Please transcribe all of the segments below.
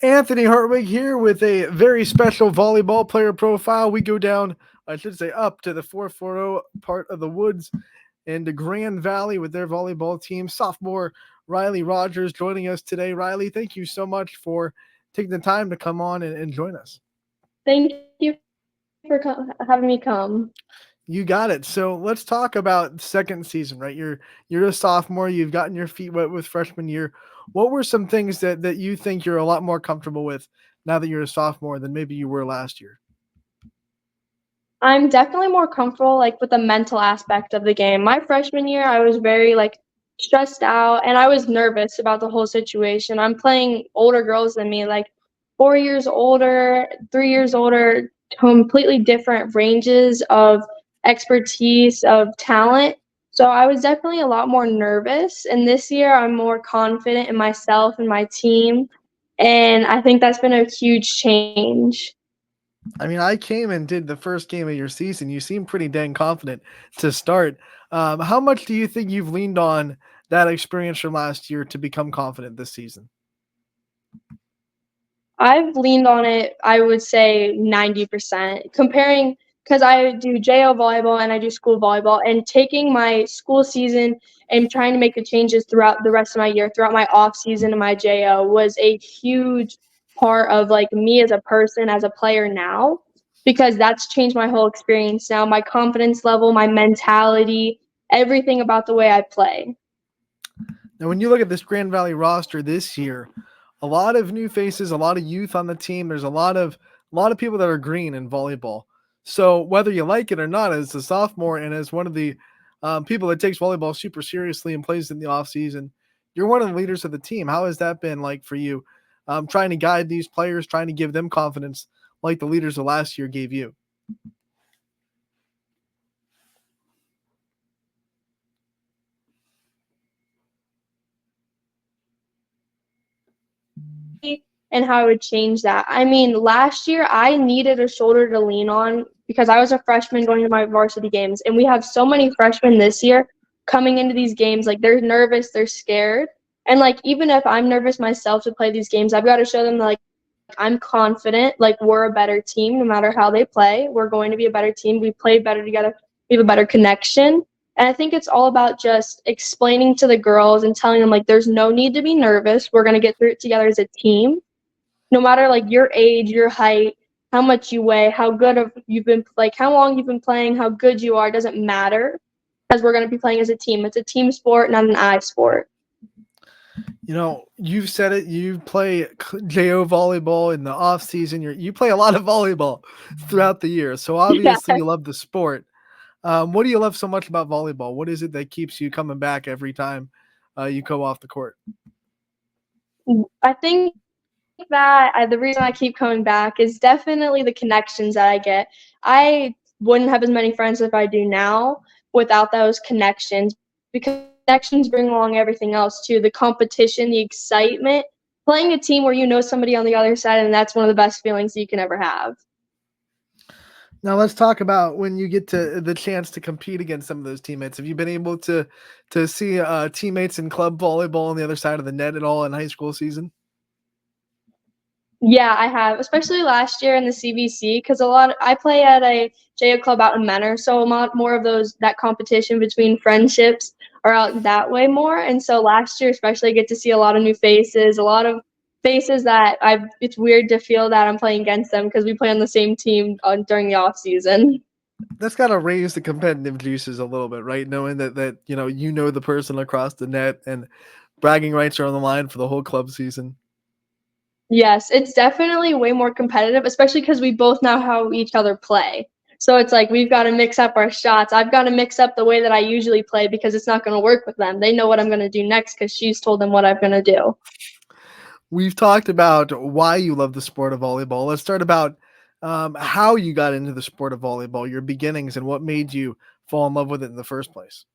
Anthony Hartwig here with a very special volleyball player profile. We go down, I should say, up to the 440 part of the woods in the Grand Valley with their volleyball team. Sophomore Riley Rogers joining us today. Riley, thank you so much for taking the time to come on and join us. Thank you for having me come. You got it. So let's talk about second season, right? You're a sophomore. You've gotten your feet wet with freshman year. What were some things that you think you're a lot more comfortable with now that you're a sophomore than maybe you were last year? I'm definitely more comfortable with the mental aspect of the game. My freshman year, I was very stressed out and I was nervous about the whole situation. I'm playing older girls than me, 4 years older, 3 years older, completely different ranges of expertise, of talent. So I was definitely a lot more nervous. And this year, I'm more confident in myself and my team. And I think that's been a huge change. I mean, I came and did the first game of your season. You seem pretty dang confident to start. How much do you think you've leaned on that experience from last year to become confident this season? I've leaned on it, I would say 90%. Comparing, because I do JO volleyball and I do school volleyball, and taking my school season and trying to make the changes throughout the rest of my year, throughout my off season and my JO, was a huge part of me as a person, as a player now, because that's changed my whole experience now, my confidence level, my mentality, everything about the way I play. Now, when you look at this Grand Valley roster this year, a lot of new faces, a lot of youth on the team. There's a lot of people that are green in volleyball. So whether you like it or not, as a sophomore and as one of the people that takes volleyball super seriously and plays in the off season, you're one of the leaders of the team. How has that been like for you? Trying to guide these players, trying to give them confidence, like the leaders of last year gave you. And how I would change that. I mean, last year I needed a shoulder to lean on because I was a freshman going to my varsity games, and we have so many freshmen this year coming into these games. They're nervous, they're scared, and even if I'm nervous myself to play these games, I've got to show them that I'm confident. We're a better team, no matter how they play. We're going to be a better team. We play better together. We have a better connection. And I think it's all about just explaining to the girls and telling them there's no need to be nervous. We're going to get through it together as a team, no matter your age, your height, how much you weigh, how good of you've been how long you've been playing, how good you are, doesn't matter, because we're going to be playing as a team. It's a team sport, not an I sport. You know, you've said it. You play JO volleyball in the off season. You play a lot of volleyball throughout the year, so Yeah. obviously you love the sport. What do you love so much about volleyball? What is it that keeps you coming back every time you go off the court? I think that the reason I keep coming back is definitely the connections that I get. I wouldn't have as many friends as I do now without those connections, because connections bring along everything else too, the competition, the excitement, playing a team where you know somebody on the other side, and that's one of the best feelings you can ever have. Now let's talk about when you get to the chance to compete against some of those teammates. Have you been able to see teammates in club volleyball on the other side of the net at all in high school season? Yeah, I have, especially last year in the CVC, because I play at a JO club out in Menor, so a lot more of that competition between friendships are out that way more. And so last year, especially, I get to see a lot of new faces, a lot of faces that it's weird to feel that I'm playing against them because we play on the same team during the off season. That's got to raise the competitive juices a little bit, right? Knowing that you know the person across the net and bragging rights are on the line for the whole club season. Yes, it's definitely way more competitive, especially because we both know how each other play. So it's we've got to mix up our shots. I've got to mix up the way that I usually play because it's not going to work with them. They know what I'm going to do next because she's told them what I'm going to do. We've talked about why you love the sport of volleyball. Let's start about how you got into the sport of volleyball, your beginnings, and what made you fall in love with it in the first place.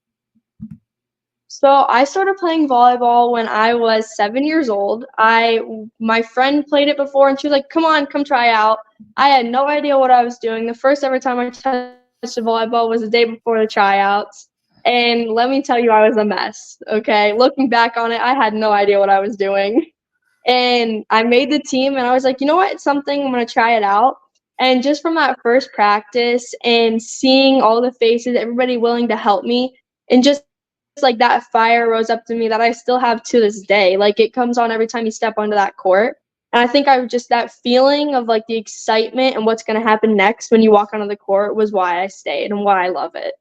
So I started playing volleyball when I was 7 years old. My friend played it before, and she was like, "Come on, come try out." I had no idea what I was doing. The first ever time I touched a volleyball was the day before the tryouts, and let me tell you, I was a mess. Okay, looking back on it, I had no idea what I was doing. and I made the team, and I was like, you know what, it's something, I'm gonna try it out. And just from that first practice and seeing all the faces, everybody willing to help me, and just like that fire rose up to me that I still have to this day. Like it comes on every time you step onto that court. And I think I just that feeling of like the excitement and what's gonna happen next when you walk onto the court was why I stayed and why I love it.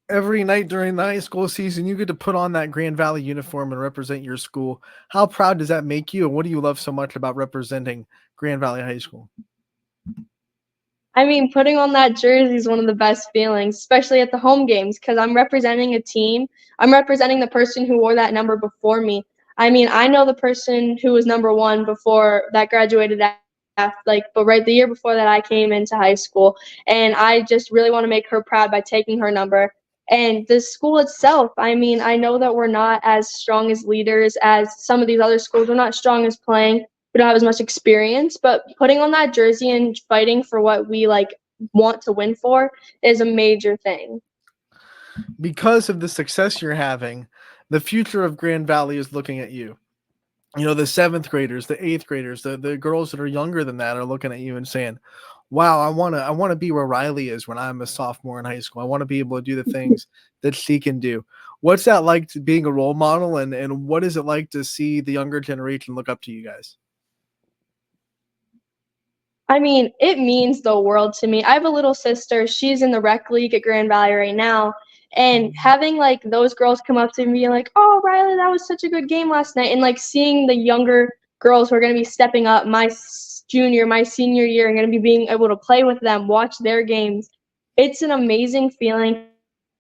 Every night during the high school season, you get to put on that Grand Valley uniform and represent your school. How proud does that make you? And what do you love so much about representing Grand Valley High School? I mean, putting on that jersey is one of the best feelings, especially at the home games, because I'm representing a team. I'm representing the person who wore that number before me. I mean, I know the person who was number one before that graduated but right the year before that I came into high school, and I just really want to make her proud by taking her number. And the school itself, I mean, I know that we're not as strong as leaders as some of these other schools. We're not strong as playing, we don't have as much experience, but putting on that jersey and fighting for what we like want to win for is a major thing. Because of the success you're having, the future of Grand Valley is looking at you. You know, the seventh graders, the eighth graders, the girls that are younger than that are looking at you and saying, wow, I wanna be where Riley is when I'm a sophomore in high school. I want to be able to do the things that she can do. What's that like to being a role model, and what is it like to see the younger generation look up to you guys? I mean, it means the world to me. I have a little sister. She's in the rec league at Grand Valley right now. And having like those girls come up to me and be like, "Oh, Riley, that was such a good game last night," and like seeing the younger girls who are going to be stepping up junior, my senior year, and going to be being able to play with them, watch their games, it's an amazing feeling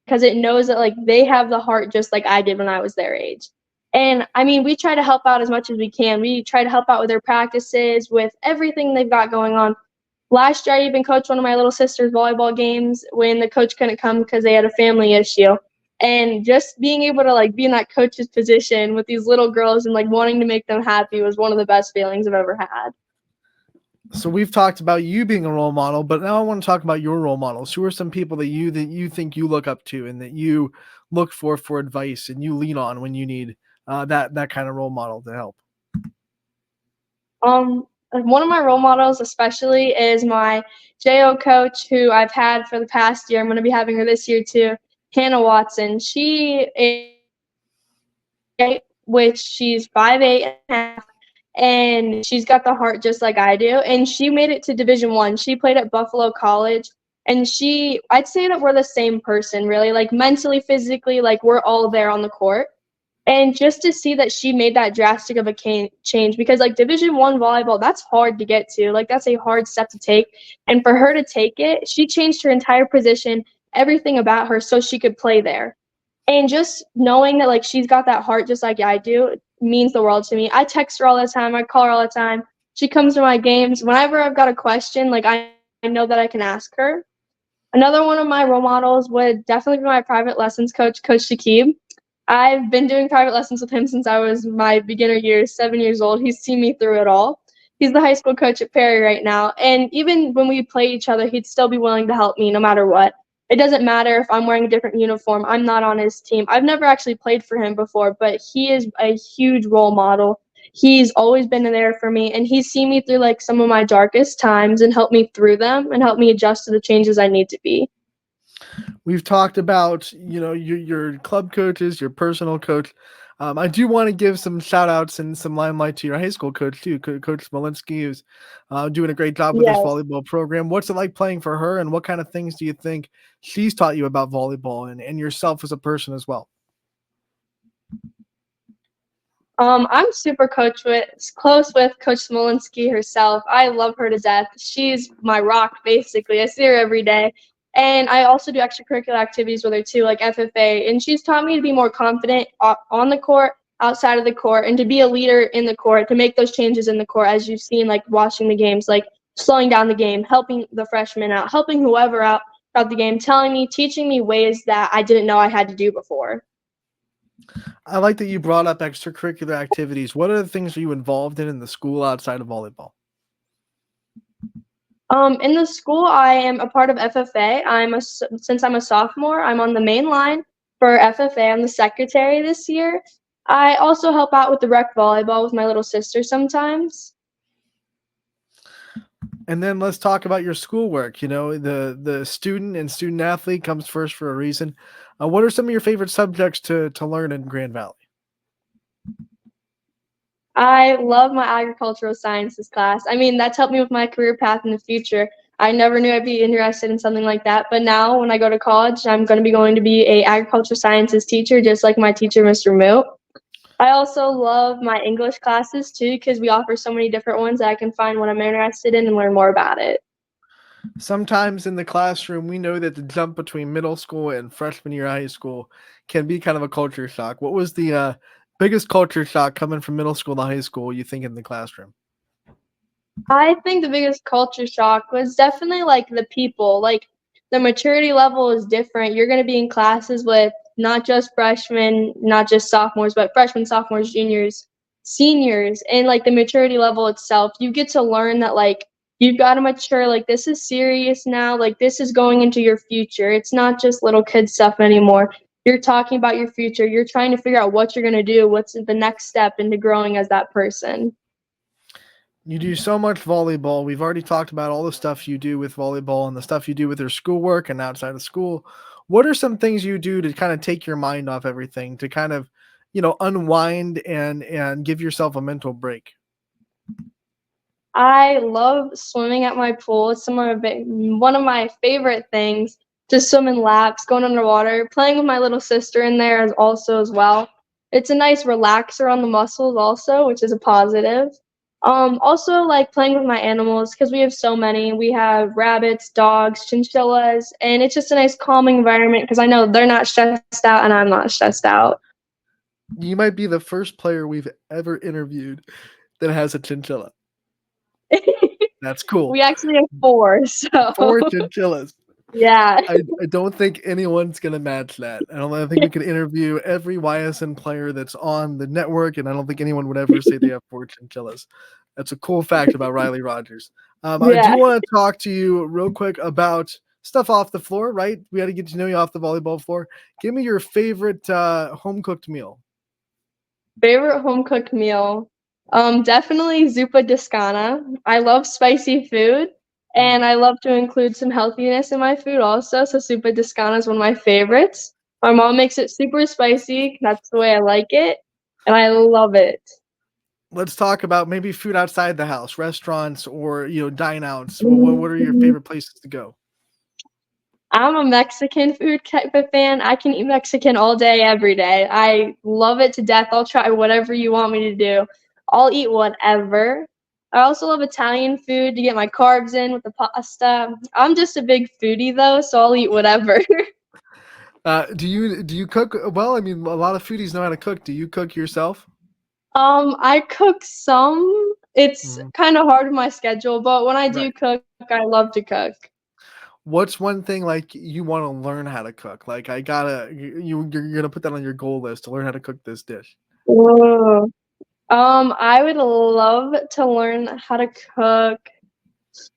because it knows that like they have the heart just like I did when I was their age. And I mean, we try to help out as much as we can. We try to help out with their practices, with everything they've got going on. Last year, I even coached one of my little sister's volleyball games when the coach couldn't come because they had a family issue. And just being able to like be in that coach's position with these little girls and like wanting to make them happy was one of the best feelings I've ever had. So we've talked about you being a role model, but now I want to talk about your role models. Who are some people that you think you look up to and that you look for advice and you lean on when you need that kind of role model to help? One of my role models, especially, is my JO coach, who I've had for the past year. I'm going to be having her this year too, Hannah Watson. She is which she's 5'8" and a half, and she's got the heart just like I do. And she made it to Division 1. She played at Buffalo College, and I'd say that we're the same person, really, like mentally, physically, like we're all there on the court. And just to see that she made that drastic of a change, because like Division 1 volleyball, that's hard to get to. Like that's a hard step to take. And for her to take it, she changed her entire position, everything about her, so she could play there. And just knowing that like she's got that heart just like I do means the world to me. I text her all the time. I call her all the time. She comes to my games. Whenever I've got a question, like I know that I can ask her. Another one of my role models would definitely be my private lessons coach, Coach Shakib. I've been doing private lessons with him since I was my beginner years, 7 years old. He's seen me through it all. He's the high school coach at Perry right now. And even when we play each other, he'd still be willing to help me no matter what. It doesn't matter if I'm wearing a different uniform. I'm not on his team. I've never actually played for him before, but he is a huge role model. He's always been there for me, and he's seen me through like some of my darkest times and helped me through them and helped me adjust to the changes I need to be. We've talked about, your club coaches, your personal coach. I do want to give some shout outs and some limelight to your high school coach too, Coach Smolinski, who's doing a great job with this Yes. volleyball program. What's it like playing for her, and what kind of things do you think she's taught you about volleyball and yourself as a person as well? I'm super close with Coach Smolinski herself. I love her to death. She's my rock, basically. I see her every day. And I also do extracurricular activities with her too, like FFA. And she's taught me to be more confident on the court, outside of the court, and to be a leader in the court, to make those changes in the court, as you've seen, like watching the games, like slowing down the game, helping the freshmen out, helping whoever out throughout the game, teaching me ways that I didn't know I had to do before. I like that you brought up extracurricular activities. What other things are you involved in the school outside of volleyball? In the school, I am a part of FFA. Since I'm a sophomore, I'm on the main line for FFA. I'm the secretary this year. I also help out with the rec volleyball with my little sister sometimes. And then let's talk about your schoolwork. You know, the student and student athlete comes first for a reason. What are some of your favorite subjects to learn in Grand Valley? I love my agricultural sciences class. I mean, that's helped me with my career path in the future. I never knew I'd be interested in something like that, but now when I go to college, I'm going to be a agricultural sciences teacher, just like my teacher, Mr. Moot. I also love my English classes too, because we offer so many different ones that I can find what I'm interested in and learn more about it. Sometimes in the classroom, we know that the jump between middle school and freshman year of high school can be kind of a culture shock. What was the biggest culture shock coming from middle school to high school, you think, in the classroom? I think the biggest culture shock was definitely like the people. Like the maturity level is different. You're going to be in classes with not just freshmen, not just sophomores, but freshmen, sophomores, juniors, seniors, and like the maturity level itself. You get to learn that like you've got to mature. Like this is serious now. Like this is going into your future. It's not just little kid stuff anymore. You're talking about your future. You're trying to figure out what you're going to do, what's the next step into growing as that person. You do so much volleyball. We've already talked about all the stuff you do with volleyball and the stuff you do with your schoolwork and outside of school. What are some things you do to kind of take your mind off everything, to kind of, unwind and give yourself a mental break? I love swimming at my pool. It's one of my favorite things. Just swim in laps, going underwater, playing with my little sister in there is also as well. It's a nice relaxer on the muscles also, which is a positive. Also like playing with my animals because we have so many. We have rabbits, dogs, chinchillas, and it's just a nice calming environment because I know they're not stressed out and I'm not stressed out. You might be the first player we've ever interviewed that has a chinchilla. That's cool. We actually have four, so 4 chinchillas. yeah. I don't think anyone's gonna match that. I think we could interview every YSN player that's on the network, and I don't think anyone would ever say they have 4 chinchillas. That's a cool fact about Riley Rogers. I Yeah. do wanna talk to you real quick about stuff off the floor, right? We had to get to know you off the volleyball floor. Give me your favorite, home-cooked meal. Favorite home cooked meal? Definitely zuppa discana. I love spicy food, Mm. and I love to include some healthiness in my food also. So zuppa discana is one of my favorites. My mom makes it super spicy. That's the way I like it, and I love it. Let's talk about maybe food outside the house, restaurants or, dine outs. What are your favorite places to go? I'm a Mexican food type of fan. I can eat Mexican all day, every day. I love it to death. I'll try whatever you want me to do. I'll eat whatever. I also love Italian food to get my carbs in with the pasta. I'm just a big foodie though, so I'll eat whatever. Do you cook well? I mean, a lot of foodies know how to cook. Do you cook yourself? I cook some. It's Mhm. kind of hard with my schedule, but when I Right. do cook, I love to cook. What's one thing like you want to learn how to cook? Like I gotta you're gonna put that on your goal list to learn how to cook this dish. Ooh. I would love to learn how to cook.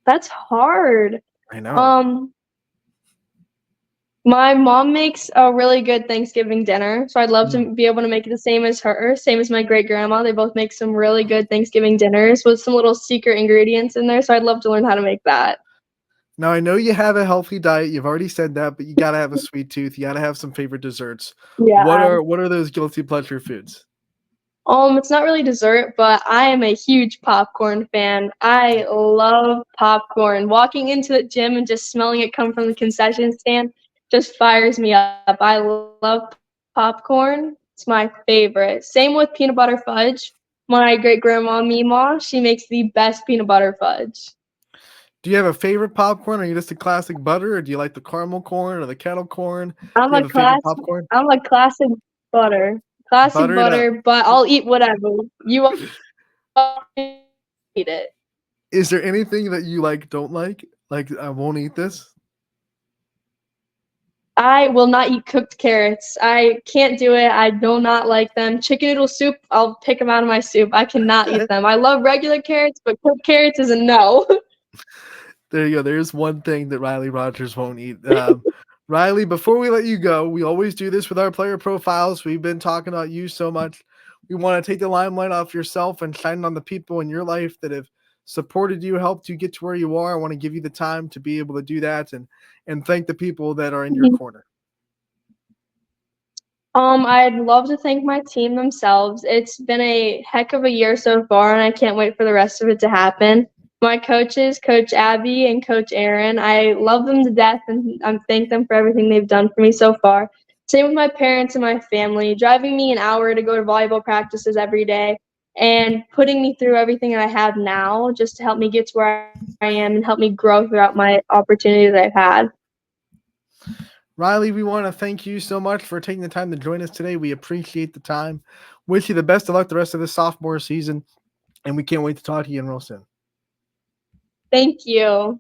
That's hard. I know. Um, my mom makes a really good Thanksgiving dinner, so I'd love Mm. to be able to make it the same as her, same as my great grandma. They both make some really good Thanksgiving dinners with some little secret ingredients in there, so I'd love to learn how to make that. Now I know you have a healthy diet. You've already said that, but you gotta have a sweet tooth. You gotta have some favorite desserts. What Yeah. are what are those guilty pleasure foods? It's not really dessert, but I am a huge popcorn fan. I love popcorn. Walking into the gym and just smelling it come from the concession stand just fires me up. I love popcorn. It's my favorite. Same with peanut butter fudge. My great grandma Mima, she makes the best peanut butter fudge. Do you have a favorite popcorn? Are you just a classic butter, or do you like the caramel corn or the kettle corn? Do I'm you a have a favorite class popcorn? I'm a classic butter. Classic Buttered up. butter, but I'll eat whatever. You want to eat it. Is there anything that you like don't like? Like I won't eat this? I will not eat cooked carrots. I can't do it. I do not like them. Chicken noodle soup, I'll pick them out of my soup. I cannot eat them. I love regular carrots, but cooked carrots is a no. There you go. There's one thing that Riley Rogers won't eat. Riley, before we let you go, we always do this with our player profiles. We've been talking about you so much. We want to take the limelight off yourself and shine it on the people in your life that have supported you, helped you get to where you are. I want to give you the time to be able to do that and thank the people that are in your corner. I'd love to thank my team themselves. It's been a heck of a year so far, and I can't wait for the rest of it to happen. My coaches, Coach Abby and Coach Aaron, I love them to death, and I thank them for everything they've done for me so far. Same with my parents and my family, driving me an hour to go to volleyball practices every day and putting me through everything that I have now just to help me get to where I am and help me grow throughout my opportunities I've had. Riley, we want to thank you so much for taking the time to join us today. We appreciate the time. Wish you the best of luck the rest of this sophomore season, and we can't wait to talk to you real soon. Thank you.